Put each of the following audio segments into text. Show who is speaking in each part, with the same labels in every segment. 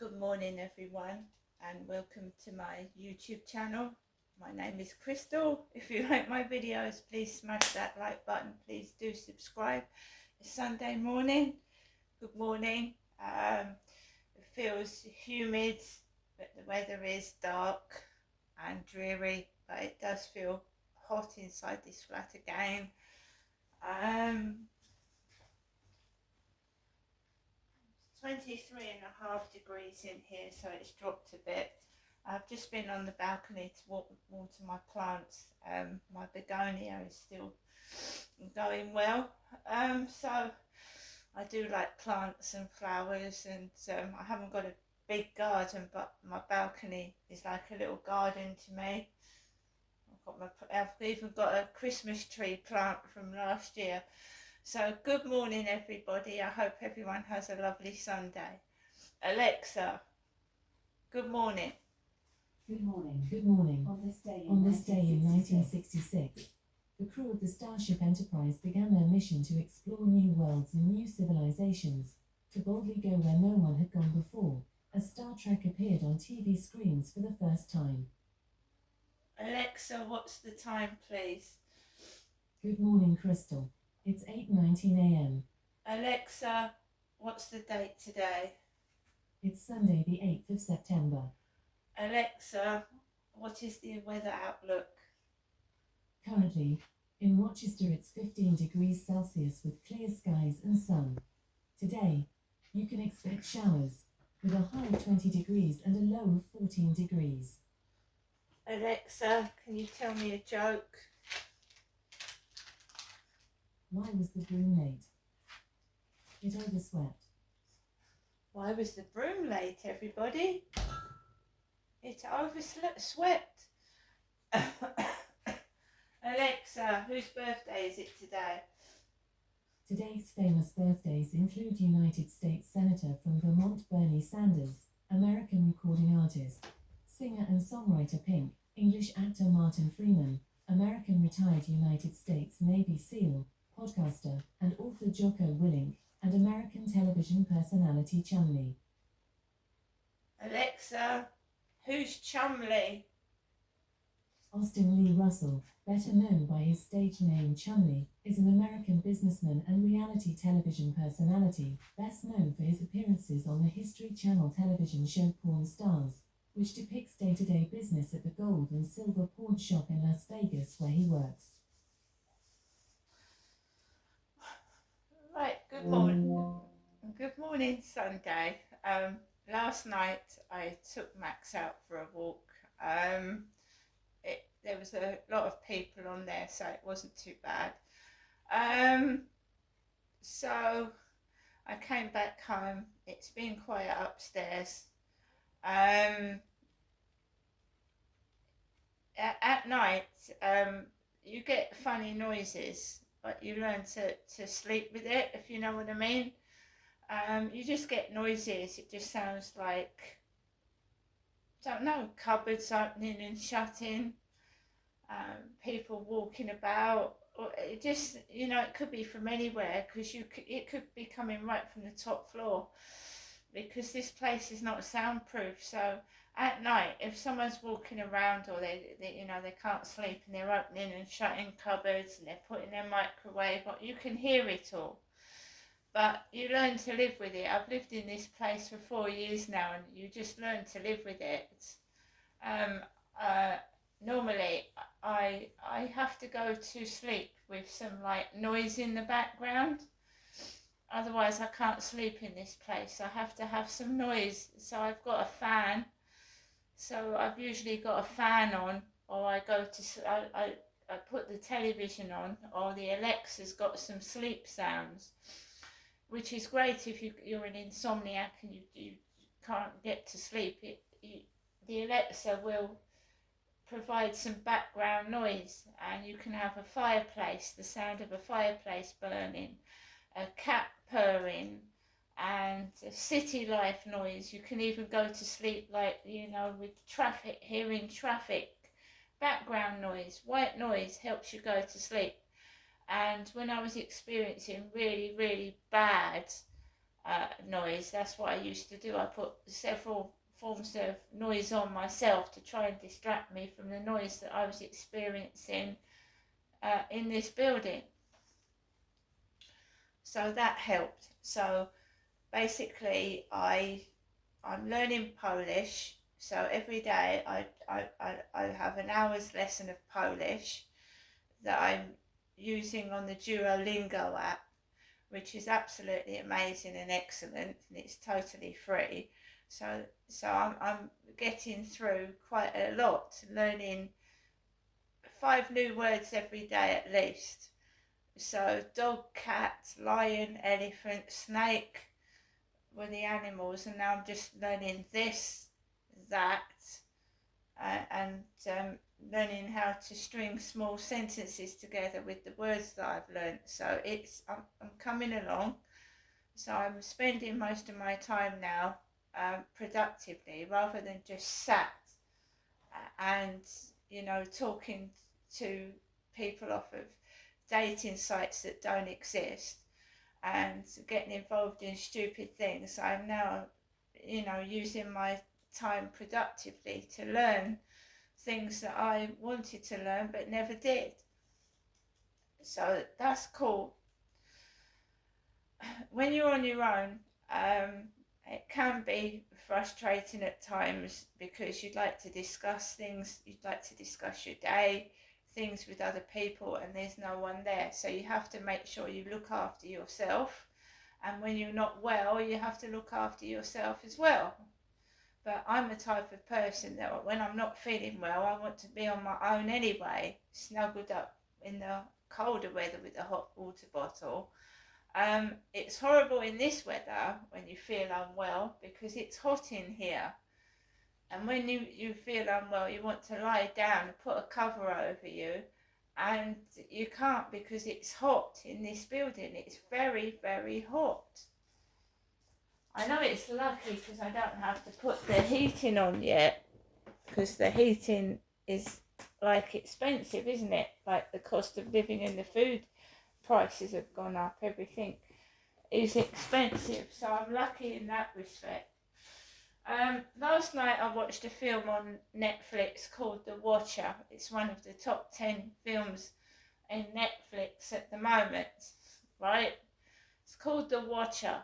Speaker 1: Good morning everyone and welcome to my YouTube channel. My name is Crystal. If you like my videos, please smash that like button. Please do subscribe. It's Sunday morning. Good morning. It feels humid, but the weather is dark and dreary, but it does feel hot inside this flat again. 23.5 degrees in here, so it's dropped a bit. I've just been on the balcony to water my plants. My begonia is still going well. So I do like plants and flowers, and I haven't got a big garden, but my balcony is like a little garden to me. I've even got a Christmas tree plant from last year. So good morning everybody. I hope everyone has a lovely Sunday. Alexa, good morning.
Speaker 2: Good morning. Good morning. On this day in 1966, the crew of the Starship Enterprise began their mission to explore new worlds and new civilizations, to boldly go where no one had gone before, as Star Trek appeared on TV screens for the first time.
Speaker 1: Alexa, what's the time, please?
Speaker 2: Good morning, Crystal. It's 8:19 a.m.
Speaker 1: Alexa, what's the date today?
Speaker 2: It's Sunday, the 8th of September.
Speaker 1: Alexa, what is the weather outlook?
Speaker 2: Currently, in Rochester it's 15 degrees Celsius with clear skies and sun. Today, you can expect showers, with a high of 20 degrees and a low of 14 degrees.
Speaker 1: Alexa, can you tell me a joke?
Speaker 2: Why was the broom late? It overswept.
Speaker 1: Why was the broom late, everybody? It overswept. Alexa, whose birthday is it today?
Speaker 2: Today's famous birthdays include United States Senator from Vermont Bernie Sanders, American recording artist, singer and songwriter Pink, English actor Martin Freeman, American retired United States Navy SEAL, podcaster and author Jocko Willink, and American television personality Chumlee.
Speaker 1: Alexa, who's Chumlee?
Speaker 2: Austin Lee Russell, better known by his stage name Chumlee, is an American businessman and reality television personality, best known for his appearances on the History Channel television show Pawn Stars, which depicts day-to-day business at the gold and silver pawn shop in Las Vegas where he works.
Speaker 1: Right, good morning. Good morning, Sunday. Last night I took Max out for a walk. There was a lot of people on there, so it wasn't too bad. So I came back home. It's been quiet upstairs. At night, you get funny noises, but you learn to sleep with it, if you know what I mean. You just get noises. It just sounds like, don't know, cupboards opening and shutting, people walking about. Or it just, it could be from anywhere, because it could be coming right from the top floor, because this place is not soundproof. So at night, if someone's walking around, or they can't sleep and they're opening and shutting cupboards and they're putting their microwave on, you can hear it all. But you learn to live with it. I've lived in this place for 4 years now, and you just learn to live with it. Normally, I have to go to sleep with some noise in the background. Otherwise, I can't sleep in this place. I have to have some noise. So I've got a fan. So I've usually got a fan on, or I put the television on, or the Alexa's got some sleep sounds, which is great if you're an insomniac and you can't get to sleep. The Alexa will provide some background noise, and you can have a fireplace, the sound of a fireplace burning, a cat purring, and a city life noise. You can even go to sleep with traffic, hearing traffic, background noise, white noise helps you go to sleep. And when I was experiencing really, really bad noise. That's what I used to do. I put several forms of noise on myself to try and distract me from the noise that I was experiencing in this building. So that helped. So basically, I'm learning Polish. So every day I have an hour's lesson of Polish that I'm using on the Duolingo app, which is absolutely amazing and excellent, and it's totally free. So I'm getting through quite a lot, learning 5 new words every day at least. So dog, cat, lion, elephant, snake were the animals, and now I'm just learning this, that, and learning how to string small sentences together with the words that I've learned. So I'm coming along. So I'm spending most of my time now productively, rather than just sat and talking to people off of dating sites that don't exist and getting involved in stupid things. I'm now using my time productively to learn things that I wanted to learn but never did. So that's cool. When you're on your own, it can be frustrating at times because you'd like to discuss things, you'd like to discuss your day, things with other people, and there's no one there. So you have to make sure you look after yourself. And when you're not well, you have to look after yourself as well. But I'm the type of person that when I'm not feeling well, I want to be on my own anyway, snuggled up in the colder weather with a hot water bottle. It's horrible in this weather when you feel unwell because it's hot in here. And when you feel unwell, you want to lie down and put a cover over you. And you can't because it's hot in this building. It's very, very hot. I know it's lucky because I don't have to put the heating on yet, because the heating is like expensive, isn't it? Like the cost of living and the food prices have gone up. Everything is expensive, so I'm lucky in that respect. Last night I watched a film on Netflix called The Watcher. It's one of the top 10 films in Netflix at the moment, right? It's called The Watcher.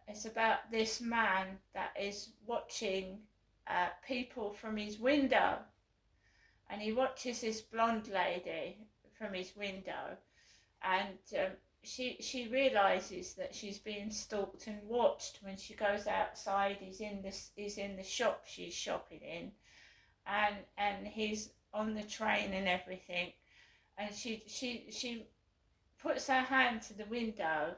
Speaker 1: It's about this man that is watching people from his window, and he watches this blonde lady from his window, and she realizes that she's being stalked and watched when she goes outside. He's in the shop she's shopping in, and he's on the train and everything, and she puts her hand to the window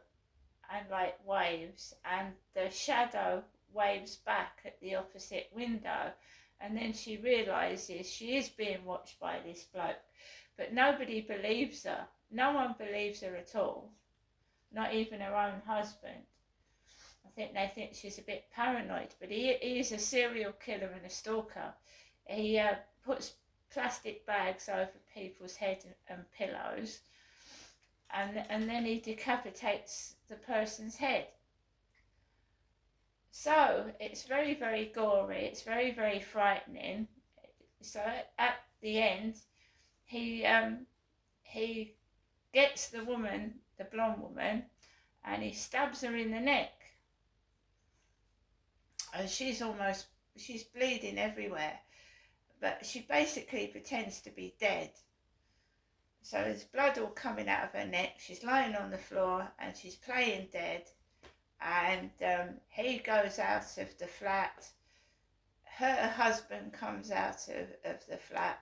Speaker 1: and like waves, and the shadow waves back at the opposite window, and then she realizes she is being watched by this bloke, but nobody believes her. No one believes her at all, not even her own husband. I think they think she's a bit paranoid, but he is a serial killer and a stalker. He puts plastic bags over people's heads and pillows, and then he decapitates the person's head. So it's very, very gory. It's very, very frightening. So at the end, he gets the woman, the blonde woman, and he stabs her in the neck. And she's bleeding everywhere, but she basically pretends to be dead. So there's blood all coming out of her neck. She's lying on the floor and she's playing dead. And he goes out of the flat. Her husband comes out of the flat,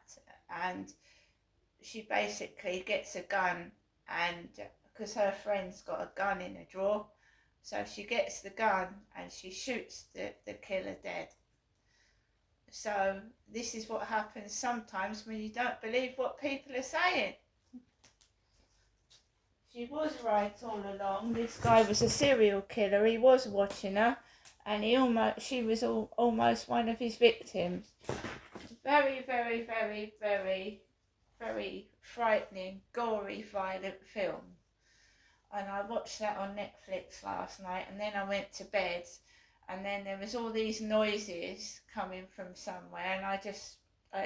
Speaker 1: and she basically gets a gun, and because her friend's got a gun in a drawer, so she gets the gun and she shoots the killer dead. So this is what happens sometimes when you don't believe what people are saying. She was right all along. This guy was a serial killer. He was watching her, and she was almost one of his victims. Very, very, very, very, very frightening, gory, violent film. and I watched that on Netflix last night, and then I went to bed, and then there was all these noises coming from somewhere, and I just,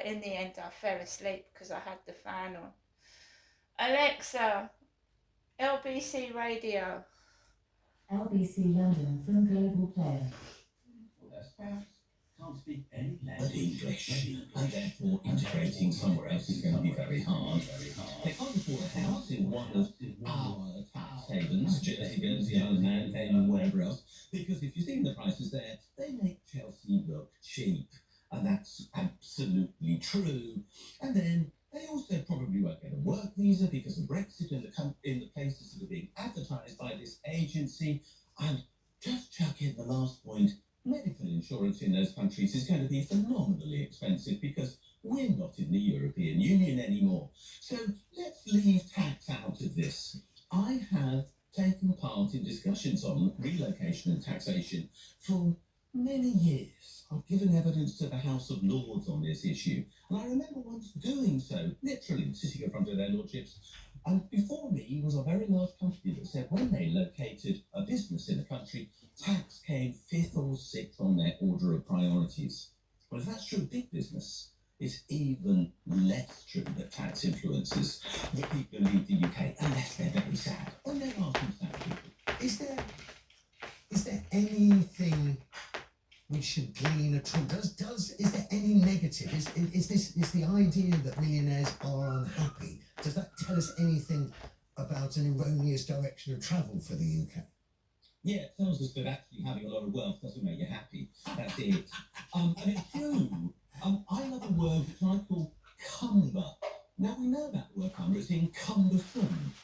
Speaker 1: in the end, I fell asleep because I had the fan on. Alexa, LBC Radio.
Speaker 2: LBC London from Global Player.
Speaker 3: Can't speak any language but English, and therefore integrating somewhere else is going to be very hard. They can't afford a house in one of our tax havens, Jersey, Guernsey, Isle of Man, Cayman, wherever else, because if you've seen the prices there, they make Chelsea look cheap, and that's absolutely true. And then they also probably won't get a work visa because of Brexit in the places that are being advertised by this agency. And just chuck in the last point. Medical insurance in those countries is going to be phenomenally expensive because we're not in the European Union anymore. So let's leave tax out of this. I have taken part in discussions on relocation and taxation for many years. I've given evidence to the House of Lords on this issue, and I remember once doing so, literally sitting in front of their lordships. And before me was a very large company that said when they located a business in a country, tax came 5th or 6th on their order of priorities. Well, if that's true of big business, it's even less true that tax influences the people who leave the UK, unless they're very sad. When there are some sad people.
Speaker 4: Is there anything we should glean at all? Is there any negative? Is the idea that millionaires are unhappy? Does that tell us anything about an erroneous direction of travel for the UK?
Speaker 3: Yeah, it tells us that actually having a lot of wealth doesn't make you happy. That's it. And it's true. I love a word which I call cumber. Now we know about the word cumber, it's encumbersome.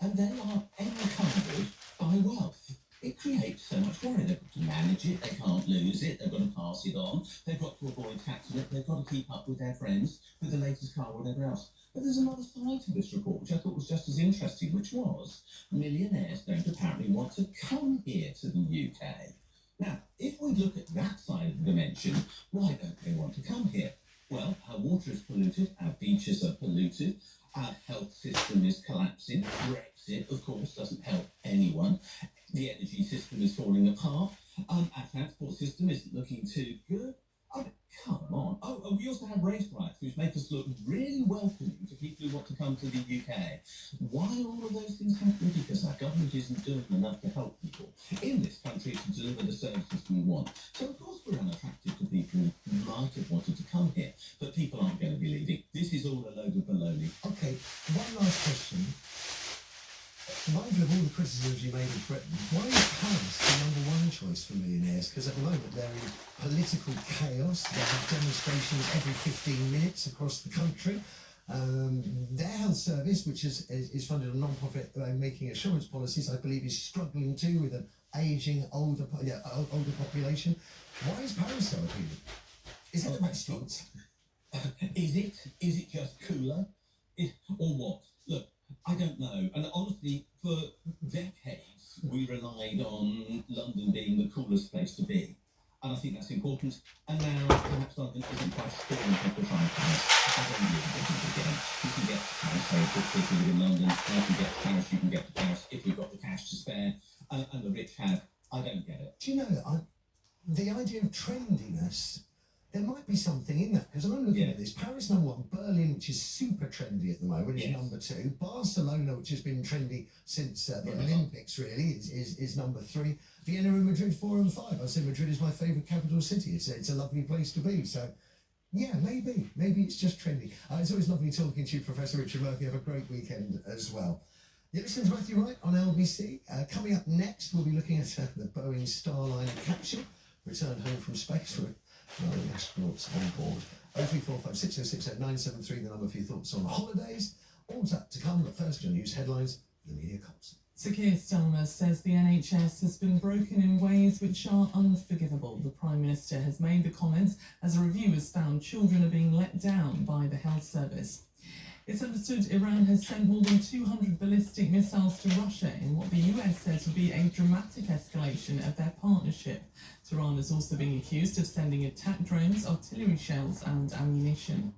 Speaker 3: And they are encumbered by wealth. It creates so much worry. They've got to manage it, they can't lose it, they've got to pass it on, they've got to avoid taxing it, they've got to keep up with their friends, with the latest car, whatever else. But there's another side to this report, which I thought was just as interesting, which was millionaires don't apparently want to come here to the UK. Now, if we look at that side of the dimension, why don't they want to come here? Well, our water is polluted, our beaches are polluted, our health system is collapsing. Brexit, of course, doesn't help anyone. The energy system is falling apart. Our transport system isn't looking too good. Oh, come on. Oh, we also have race riots, which make us look really welcoming to people who want to come to the UK. Why all of those things happen? Because our government isn't doing enough to help people in this country to deliver the services we want. So, of course, we're unattractive to people who might have wanted to come here, but people aren't going to be leaving. This is all a load of baloney.
Speaker 4: Okay, one last question. Mindful of all the criticisms you made of Britain, why is Paris the #1 choice for millionaires? Because at the moment they're in political chaos. They have demonstrations every 15 minutes across the country. Their health service, which is funded on non-profit making assurance policies, I believe is struggling too with an ageing older population. Why is Paris so appealing? Is it the restaurants?
Speaker 3: Is it just cooler? Or what? Look, I don't know. And honestly, for decades, we relied on London being the coolest place to be. And I think that's important. And now, perhaps London isn't quite scoring people trying Paris. I don't really think again. You can get to Paris very quickly if you live in London. You can get to Paris, you can get to Paris if you've got the cash to spare. And the rich have. I don't get it.
Speaker 4: Do you know, the idea of trendiness, there might be something in that, because I'm looking at this. Paris #1, Berlin, which is super trendy at the moment, is #2. Barcelona, which has been trendy since the Olympics, really, is #3. Vienna and Madrid, 4 and 5. I say Madrid is my favourite capital city. It's a lovely place to be. So, yeah, maybe it's just trendy. It's always lovely talking to you, Professor Richard Murphy. Have a great weekend as well. You're listening to Matthew Wright on LBC. Coming up next, we'll be looking at the Boeing Starliner capsule, returned home from space with the astronauts on board. 0345 6060 973, the number for your thoughts on holidays. All that to come, but first, your news headlines, the media cops.
Speaker 5: Sir Keir Starmer says the NHS has been broken in ways which are unforgivable. The Prime Minister has made the comments as a review has found children are being let down by the health service. It's understood Iran has sent more than 200 ballistic missiles to Russia in what the US says would be a dramatic escalation of their partnership. Tehran is also being accused of sending attack drones, artillery shells and ammunition.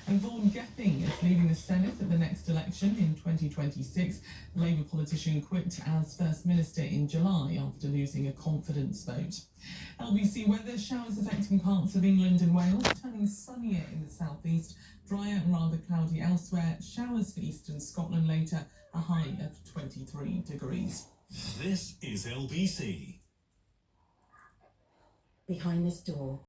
Speaker 5: And Vaughan Gething is leaving the Senate at the next election in 2026. The Labour politician quit as First Minister in July after losing a confidence vote. LBC weather, showers affecting parts of England and Wales, turning sunnier in the southeast, drier and rather cloudy elsewhere, showers for eastern Scotland later, a high of 23 degrees.
Speaker 6: This is LBC.
Speaker 2: Behind this door,